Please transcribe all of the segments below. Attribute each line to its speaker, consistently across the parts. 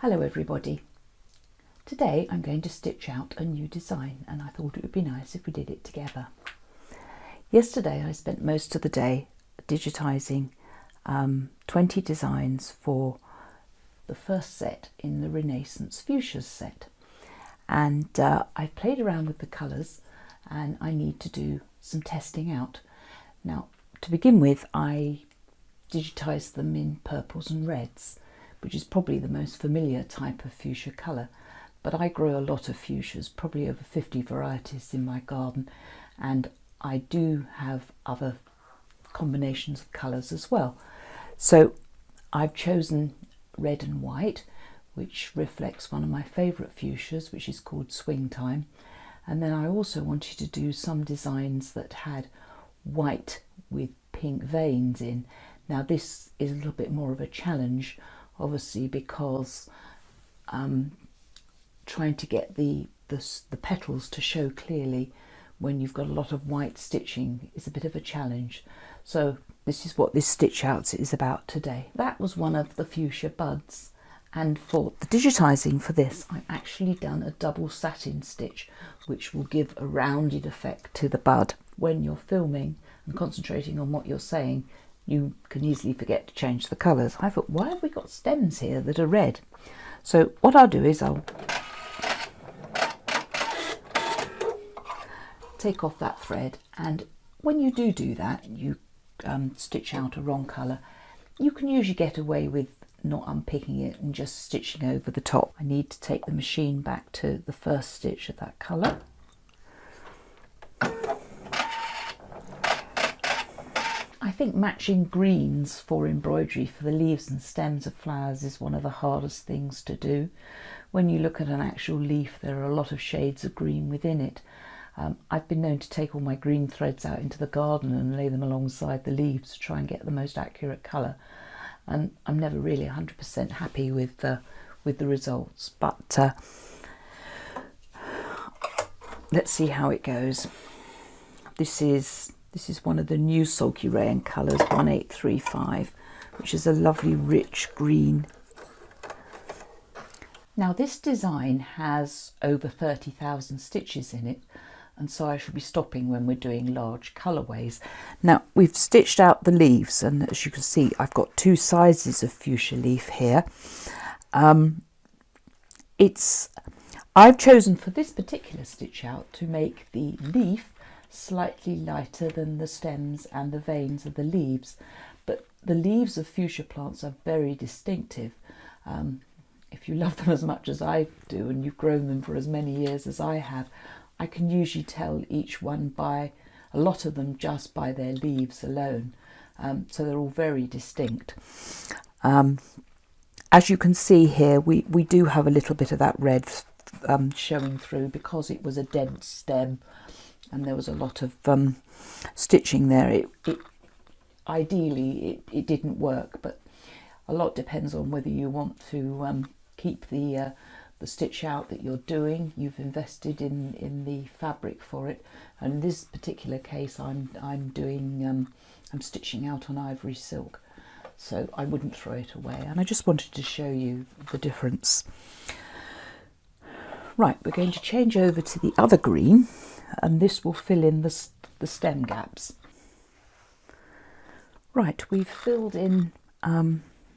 Speaker 1: Hello everybody. Today I'm going to stitch out a new design and I thought it would be nice if we did it together. Yesterday I spent most of the day digitizing 20 designs for the first set in the Renaissance Fuchsias set, and I've played around with the colours and I need to do some testing out. Now, to begin with, I digitized them in purples and reds, which is probably the most familiar type of fuchsia colour, but I grow a lot of fuchsias, probably over 50 varieties in my garden, and I do have other combinations of colours as well. So I've chosen red and white, which reflects one of my favourite fuchsias, which is called Swing Time, and then I also wanted to do some designs that had white with pink veins in. Now this is a little bit more of a challenge, obviously, because trying to get the petals to show clearly when you've got a lot of white stitching is a bit of a challenge. So this is what this stitch out is about today. That was one of the fuchsia buds, and for the digitizing for this I've actually done a double satin stitch, which will give a rounded effect to the bud. When you're filming and concentrating on what you're saying, you can easily forget to change the colours. I thought, why have we got stems here that are red? So what I'll do is I'll take off that thread, and when you do that, you stitch out a wrong colour, you can usually get away with not unpicking it and just stitching over the top. I need to take the machine back to the first stitch of that colour. I think matching greens for embroidery for the leaves and stems of flowers is one of the hardest things to do. When you look at an actual leaf, there are a lot of shades of green within it. I've been known to take all my green threads out into the garden and lay them alongside the leaves to try and get the most accurate colour, and I'm never really 100% happy with the results, but let's see how it goes. This is one of the new Sulky Rayon colours, 1835, which is a lovely rich green. Now this design has over 30,000 stitches in it, and so I should be stopping when we're doing large colourways. Now we've stitched out the leaves, and as you can see I've got two sizes of fuchsia leaf here. I've chosen for this particular stitch out to make the leaf slightly lighter than the stems and the veins of the leaves, but the leaves of fuchsia plants are very distinctive. If you love them as much as I do and you've grown them for as many years as I have, I can usually tell each one by a lot of them just by their leaves alone, so they're all very distinct. As you can see here, we do have a little bit of that red showing through because it was a dense stem and there was a lot of stitching there. Ideally it didn't work, but a lot depends on whether you want to keep the stitch out that you're doing. You've invested in the fabric for it, and in this particular case I'm stitching out on ivory silk, so I wouldn't throw it away, and I just wanted to show you the difference. Right, we're going to change over to the other green, and this will fill in the stem gaps. Right, we've filled in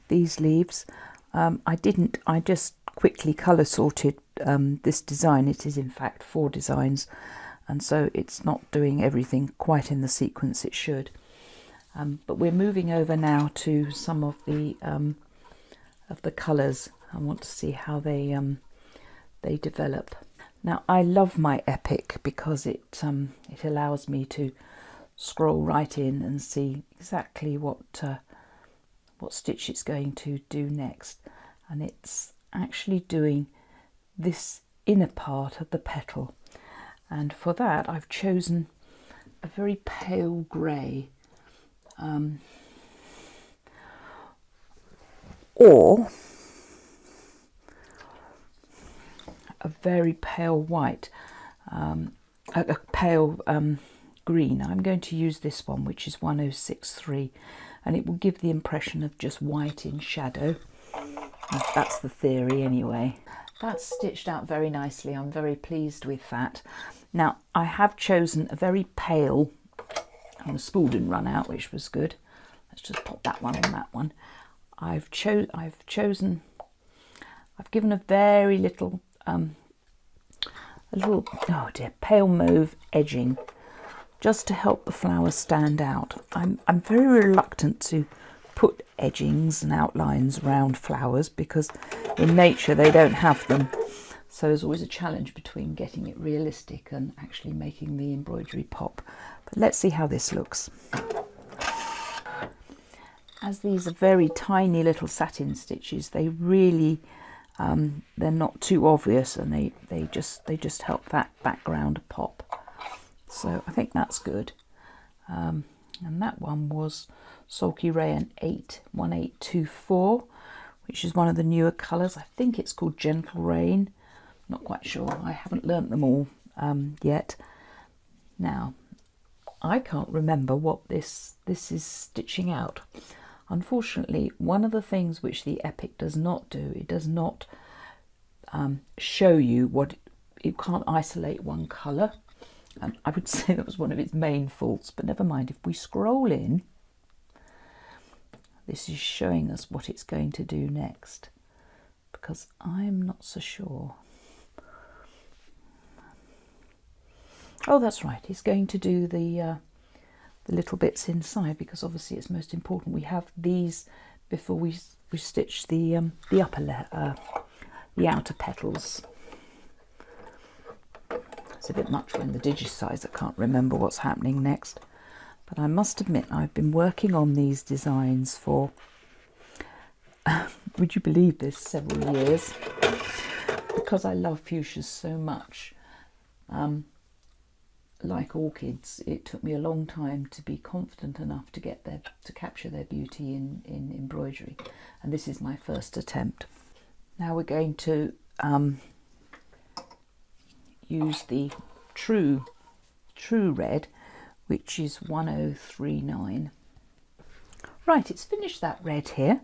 Speaker 1: these leaves. I just quickly colour sorted this design. It is in fact 4 designs, and so it's not doing everything quite in the sequence it should. But we're moving over now to some of the colours. I want to see how they develop. Now I love my Epic because it allows me to scroll right in and see exactly what stitch it's going to do next, and it's actually doing this inner part of the petal, and for that I've chosen a very pale grey or a very pale white, a pale green. I'm going to use this one, which is 1063, and it will give the impression of just white in shadow. That's the theory anyway. That's stitched out very nicely. I'm very pleased with that. Now I have chosen a very pale, and the spool didn't run out, which was good. Let's just pop that one on that one. I've given a very little oh dear, pale mauve edging, just to help the flowers stand out. I'm very reluctant to put edgings and outlines around flowers because in nature they don't have them. So there's always a challenge between getting it realistic and actually making the embroidery pop. But let's see how this looks. As these are very tiny little satin stitches, they really they're not too obvious, and they just help that background pop. So I think that's good. And that one was Sulky Rayon 81824, which is one of the newer colours. I think it's called Gentle Rain. Not quite sure. I haven't learnt them all yet. Now, I can't remember what this is stitching out. Unfortunately, one of the things which the Epic does not do, it does not show you what, you can't isolate one colour. And I would say that was one of its main faults, but never mind. If we scroll in, this is showing us what it's going to do next, because I'm not so sure. Oh, that's right. It's going to do the little bits inside, because obviously it's most important we have these before we stitch the outer petals. It's a bit much when the digitize. I can't remember what's happening next, but I must admit I've been working on these designs for would you believe this, several years, because I love fuchsias so much. Like orchids, it took me a long time to be confident enough to capture their beauty in embroidery, and this is my first attempt. Now we're going to use the true red, which is 1039. Right, it's finished that red here,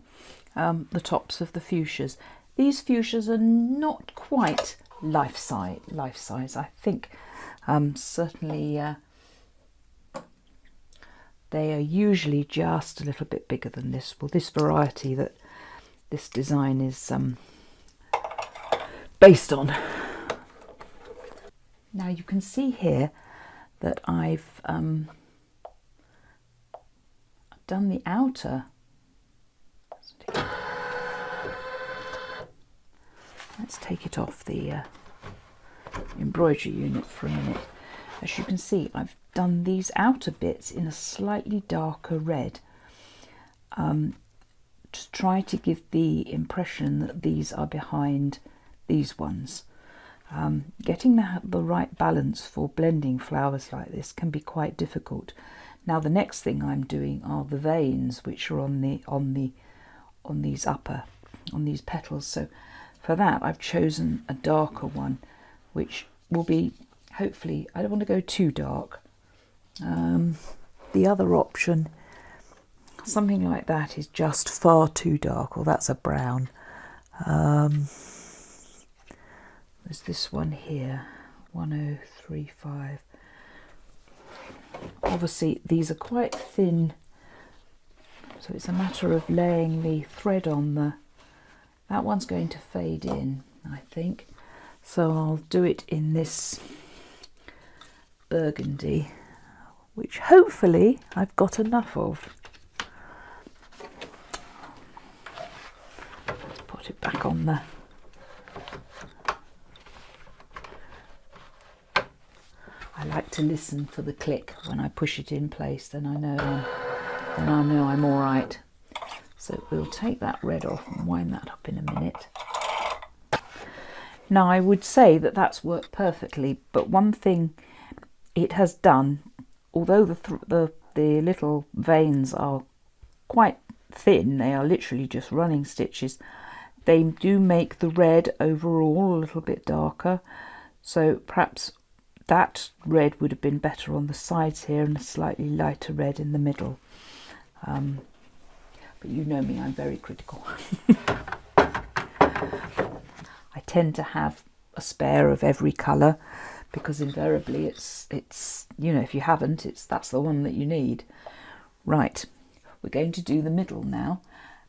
Speaker 1: the tops of the fuchsias. These fuchsias are not quite life size. I think certainly they are usually just a little bit bigger than this. Well, this variety that this design is based on. Now you can see here that I've done the outer. Let's take it off the embroidery unit for a minute. As you can see, I've done these outer bits in a slightly darker red to try to give the impression that these are behind these ones. Getting the right balance for blending flowers like this can be quite difficult. Now the next thing I'm doing are the veins, which are on these petals. So for that I've chosen a darker one, which will be, hopefully, I don't want to go too dark. The other option, something like that, is just far too dark, or that's a brown. There's this one here, 1035. Obviously these are quite thin, so it's a matter of laying the thread on that one's going to fade in, I think. So I'll do it in this burgundy, which hopefully I've got enough of. Let's put it back on the... I like to listen for the click when I push it in place, then I know I'm all right. So we'll take that red off and wind that up in a minute. Now I would say that that's worked perfectly, but one thing it has done, although the little veins are quite thin, they are literally just running stitches, they do make the red overall a little bit darker. So perhaps that red would have been better on the sides here and a slightly lighter red in the middle. But you know me, I'm very critical. tend to have a spare of every colour, because invariably it's you know, if you haven't, that's the one that you need. Right, we're going to do the middle now,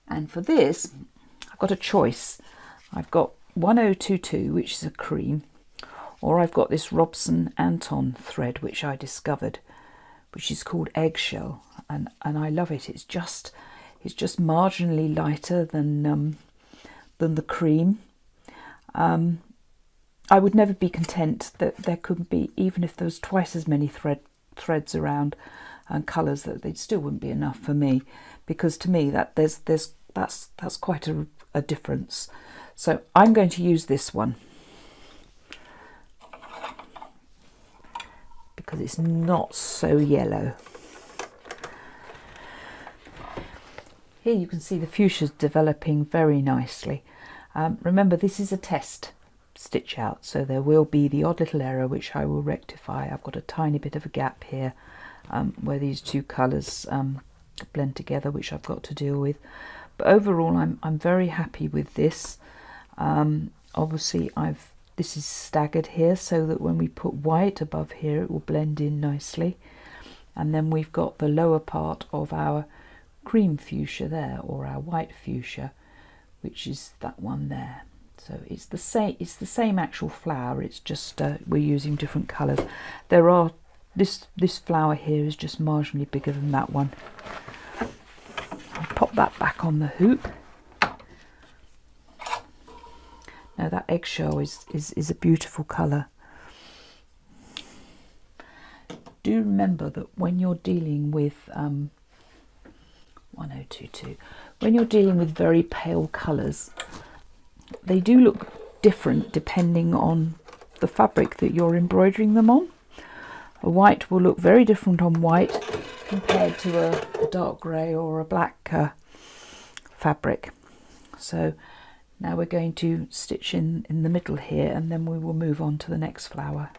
Speaker 1: and for this I've got a choice. I've got 1022, which is a cream, or I've got this Robson Anton thread which I discovered, which is called Eggshell, and I love it. It's just marginally lighter than the cream. I would never be content that there couldn't be, even if there was twice as many threads around and colours, that they still wouldn't be enough for me, because to me that's quite a difference. So I'm going to use this one because it's not so yellow. Here you can see the fuchsias developing very nicely. Remember, this is a test stitch out, so there will be the odd little error which I will rectify. I've got a tiny bit of a gap here where these two colours blend together, which I've got to deal with. But overall I'm very happy with this. Obviously this is staggered here so that when we put white above here it will blend in nicely, and then we've got the lower part of our cream fuchsia there, or our white fuchsia, which is that one there. So it's the same actual flower, it's just we're using different colours. There are this flower here is just marginally bigger than that one. I'll pop that back on the hoop. Now that eggshell is a beautiful colour. Do remember that when you're dealing with 1022, when you're dealing with very pale colours, they do look different depending on the fabric that you're embroidering them on. A white will look very different on white compared to a dark grey or a black fabric. So now we're going to stitch in the middle here, and then we will move on to the next flower.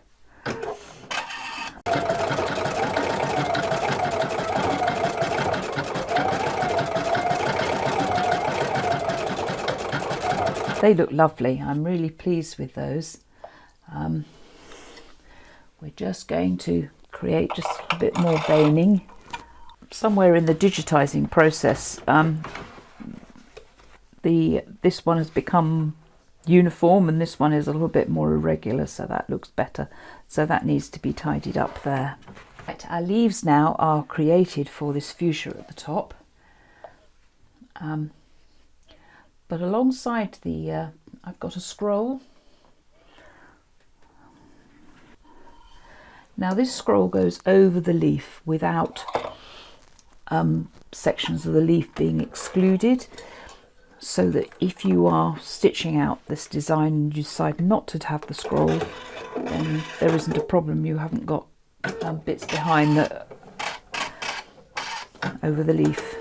Speaker 1: They look lovely. I'm really pleased with those. We're just going to create just a bit more veining. Somewhere in the digitizing process, this one has become uniform and this one is a little bit more irregular, so that looks better. So that needs to be tidied up there. Right, our leaves now are created for this fuchsia at the top. But alongside the, I've got a scroll. Now this scroll goes over the leaf without sections of the leaf being excluded, so that if you are stitching out this design and you decide not to have the scroll, then there isn't a problem. You haven't got bits behind that over the leaf.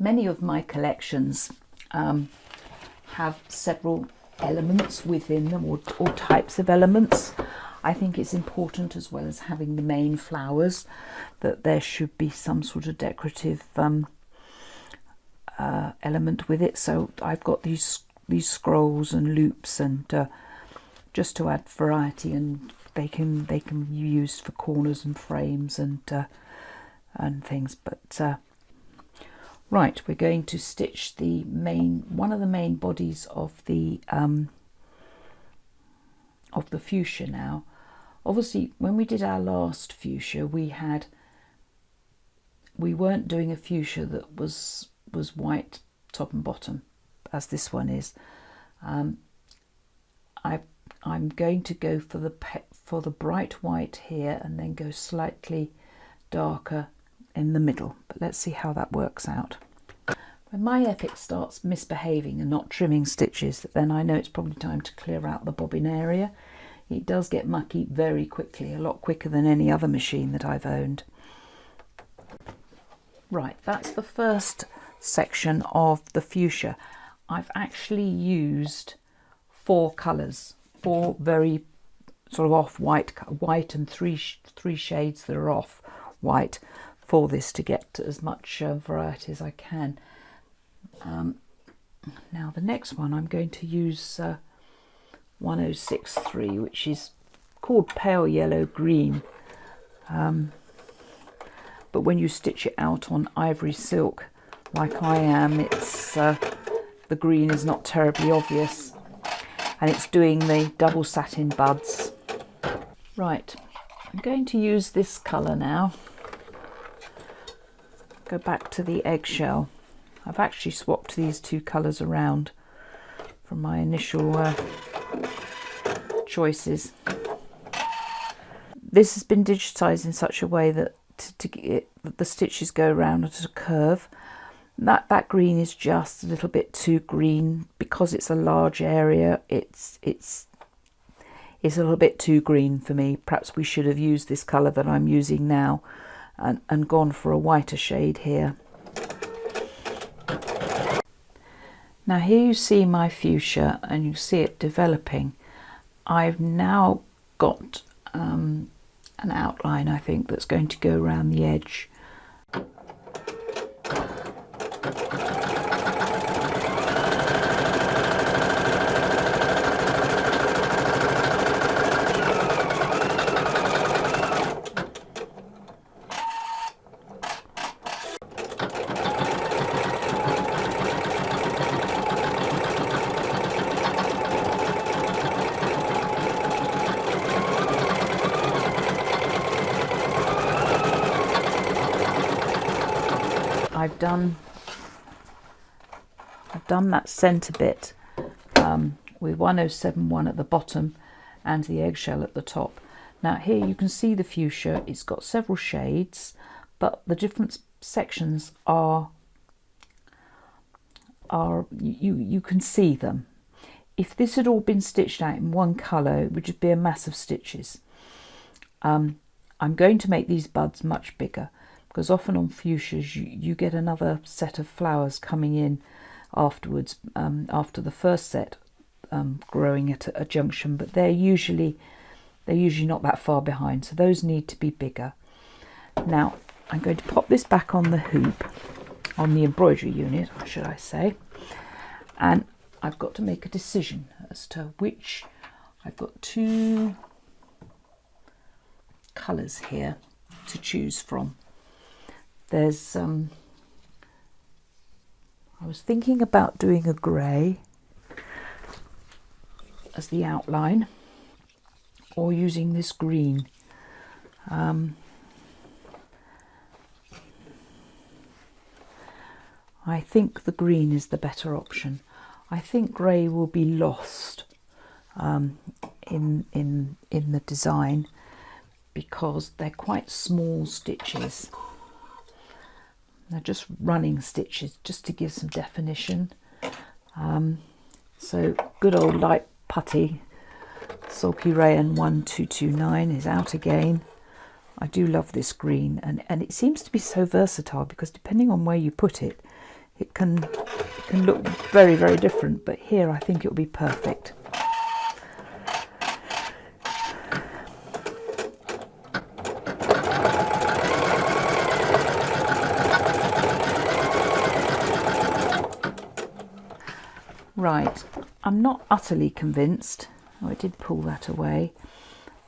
Speaker 1: Many of my collections have several elements within them, or types of elements. I think it's important, as well as having the main flowers, that there should be some sort of decorative element with it. So I've got these scrolls and loops, and just to add variety, and they can be used for corners and frames and things. But right, we're going to stitch one of the main bodies of the fuchsia now. Obviously, when we did our last fuchsia, we weren't doing a fuchsia that was white top and bottom, as this one is. I'm going to go for the bright white here, and then go slightly darker in the middle, but let's see how that works out. When my epic starts misbehaving and not trimming stitches, then I know it's probably time to clear out the bobbin area. It does get mucky very quickly, a lot quicker than any other machine that I've owned. Right, that's the first section of the fuchsia. I've actually used 4 colours, 4 very sort of off white and three shades that are off white for this to get as much variety as I can. Now the next one I'm going to use 1063, which is called pale yellow green, but when you stitch it out on ivory silk like I am, it's the green is not terribly obvious, and it's doing the double satin buds. Right, I'm going to use this colour now. Go back to the eggshell. I've actually swapped these 2 colours around from my initial choices. This has been digitised in such a way that the stitches go around at a curve. That green is just a little bit too green because it's a large area. It's a little bit too green for me. Perhaps we should have used this colour that I'm using now and gone for a whiter shade here. Now here you see my fuchsia and you see it developing. I've now got an outline, I think, that's going to go around the edge. I've done that centre bit with 1071 at the bottom and the eggshell at the top. Now here you can see the fuchsia. It's got several shades, but the different sections are you can see them. If this had all been stitched out in one colour, it would just be a mass of stitches. I'm going to make these buds much bigger, because often on fuchsias you get another set of flowers coming in afterwards, after the first set growing at a junction, but they're usually not that far behind, so those need to be bigger. Now I'm going to pop this back on the hoop, on the embroidery unit, should I say, and I've got to make a decision as to which. I've got 2 colours here to choose from. There's I was thinking about doing a grey as the outline, or using this green. I think the green is the better option. I think grey will be lost in the design, because they're quite small stitches. They're just running stitches, just to give some definition. So good old light putty Sulky Rayon 1229 is out again. I do love this green, and it seems to be so versatile, because depending on where you put it, it can look very, very different, but here I think it will be perfect. Right, I'm not utterly convinced. Oh, I did pull that away.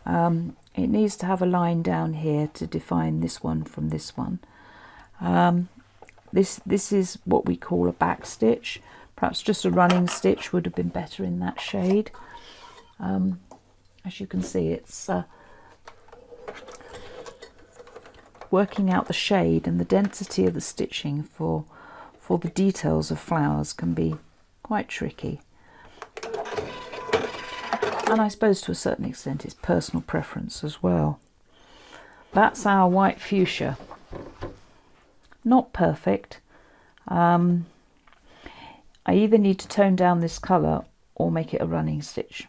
Speaker 1: It needs to have a line down here to define this one from this one. This is what we call a back stitch. Perhaps just a running stitch would have been better in that shade. As you can see, it's working out the shade and the density of the stitching for the details of flowers can be quite tricky. And I suppose to a certain extent it's personal preference as well. That's our white fuchsia. Not perfect. I either need to tone down this colour or make it a running stitch.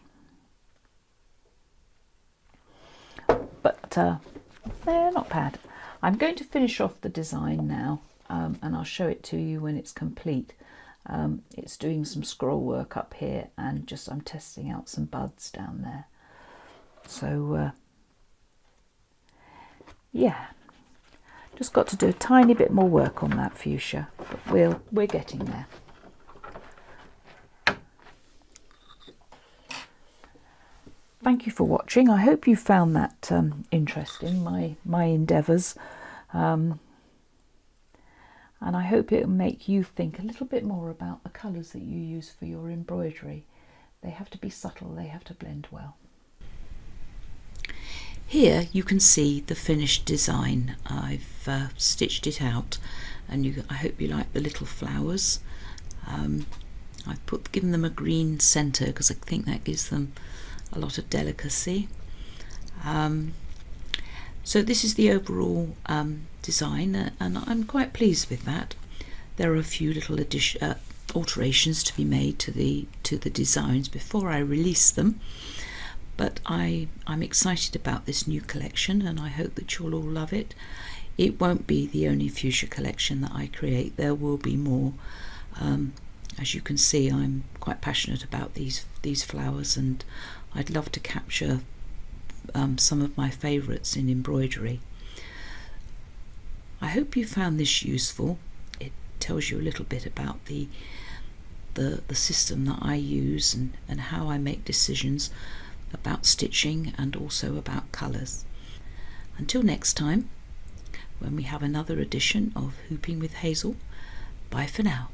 Speaker 1: But they're not bad. I'm going to finish off the design now, and I'll show it to you when it's complete. It's doing some scroll work up here, and just I'm testing out some buds down there. So yeah, just got to do a tiny bit more work on that fuchsia, but we're getting there. Thank you for watching. I hope you found that interesting, my endeavours, and I hope it will make you think a little bit more about the colours that you use for your embroidery. They have to be subtle, they have to blend well. Here you can see the finished design. I've stitched it out, and I hope you like the little flowers. I've given them a green centre because I think that gives them a lot of delicacy. So this is the overall design, and I'm quite pleased with that. There are a few little alterations to be made to the designs before I release them, but I'm excited about this new collection, and I hope that you'll all love it. It won't be the only fuchsia collection that I create. There will be more. As you can see, I'm quite passionate about these flowers, and I'd love to capture some of my favourites in embroidery. I hope you found this useful. It tells you a little bit about the system that I use and how I make decisions about stitching and also about colours. Until next time, when we have another edition of Hooping with Hazel, bye for now.